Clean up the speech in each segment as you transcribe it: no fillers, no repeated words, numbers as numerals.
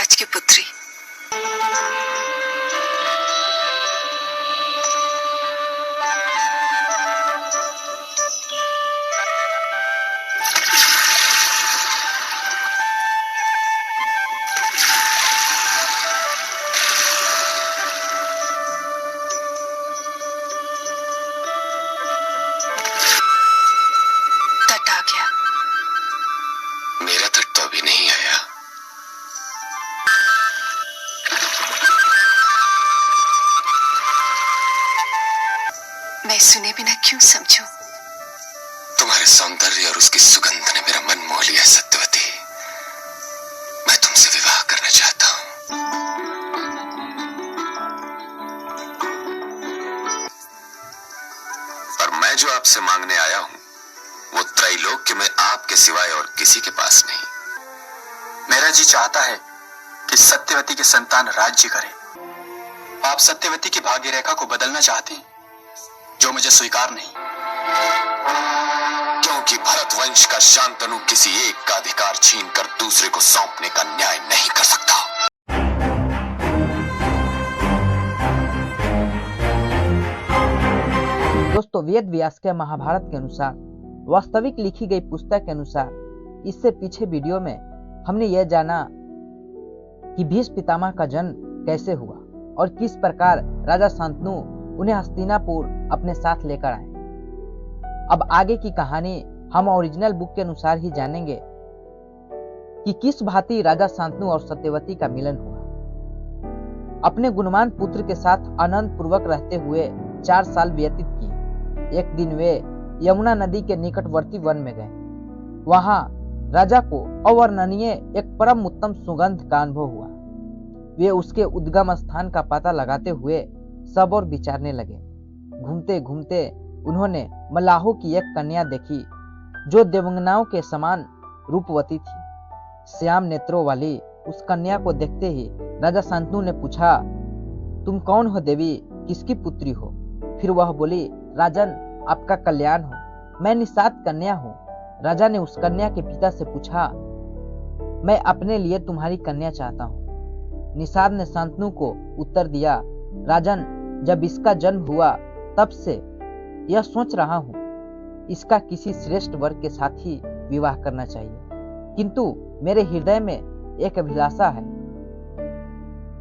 राज की पुत्री। तट आ गया। मेरा तट तो अभी नहीं आया। मैं सुने बिना क्यों समझूं? तुम्हारे सौंदर्य और उसकी सुगंध ने मेरा मन मोह लिया है सत्यवती। मैं तुमसे विवाह करना चाहता हूं। और मैं जो आपसे मांगने आया हूं वो त्रैलोक्य में आपके सिवाय और किसी के पास नहीं। मेरा जी चाहता है कि सत्यवती के संतान राज्य करे। आप सत्यवती की भाग्य रेखा को बदलना चाहते हैं, जो मुझे स्वीकार नहीं। क्योंकि भरत वंश का शांतनु किसी एक का अधिकार छीनकर दूसरे को सौंपने का न्याय नहीं कर सकता। दोस्तों, वेद व्यास के महाभारत के अनुसार वास्तविक लिखी गई पुस्तक के अनुसार इससे पीछे वीडियो में हमने यह जाना कि भीष्म पितामह का जन्म कैसे हुआ और किस प्रकार राजा शांतनु उन्हें हस्तिनापुर अपने साथ लेकर आए। अब आगे की कहानी हम ओरिजिनल बुक के अनुसार ही जानेंगे कि किस भांति राजा शांतनु और सत्यवती का मिलन हुआ। अपने गुणवान पुत्र के साथ आनंद पूर्वक रहते हुए 4 साल व्यतीत किए। एक दिन वे यमुना नदी के निकटवर्ती वन में गए। वहां राजा को अवर्णनीय एक परम उत्तम सुगंध का अनुभव हुआ। वे उसके उद्गम स्थान का पता लगाते हुए सब और विचारने लगे। घूमते घूमते उन्होंने मल्लाहों की एक कन्या देखी जो देवंगनाओं के समान रूपवती थी। श्याम नेत्रों वाली उस कन्या को देखते ही राजा शांतनु ने पूछा, तुम कौन हो देवी, किसकी पुत्री हो? फिर वह बोली, राजन, आपका कल्याण हो, मैं निषाद कन्या हूँ। राजा ने उस कन्या के पिता से पूछा, मैं अपने लिए तुम्हारी कन्या चाहता हूँ। निषाद ने शांतनु को उत्तर दिया, राजन, जब इसका जन्म हुआ तब से यह सोच रहा हूँ इसका किसी श्रेष्ठ वर्ग के साथ ही विवाह करना चाहिए, किंतु मेरे हृदय में एक अभिलाषा है,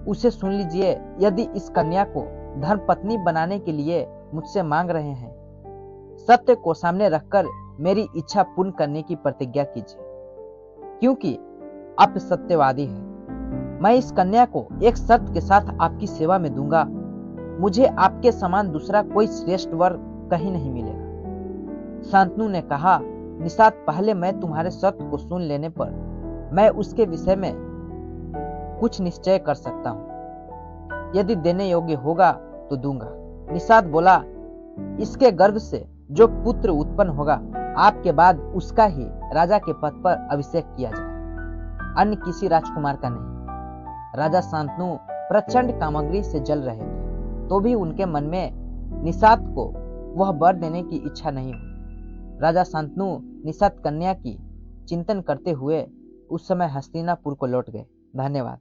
उसे सुन लीजिए। यदि इस कन्या को धर्म पत्नी बनाने के लिए मुझसे मांग रहे हैं, सत्य को सामने रखकर मेरी इच्छा पूर्ण करने की प्रतिज्ञा कीजिए, क्योंकि आप सत्यवादी हैं। मैं इस कन्या को एक शर्त के साथ आपकी सेवा में दूंगा। मुझे आपके समान दूसरा कोई श्रेष्ठ वर कहीं नहीं मिलेगा। शांतनु ने कहा, निषाद, पहले मैं तुम्हारे शर्त को सुन लेने पर मैं उसके विषय में कुछ निश्चय कर सकता हूँ। यदि देने योग्य होगा तो दूंगा। निषाद बोला, इसके गर्भ से जो पुत्र उत्पन्न होगा आपके बाद उसका ही राजा के पद पर अभिषेक किया जाए, अन्य किसी राजकुमार का नहीं। राजा शांतनु प्रचंड कामग्री से जल रहे थे, तो भी उनके मन में निषाद को वह वर देने की इच्छा नहीं हुई। राजा शांतनु निषाद कन्या की चिंतन करते हुए उस समय हस्तिनापुर को लौट गए। धन्यवाद।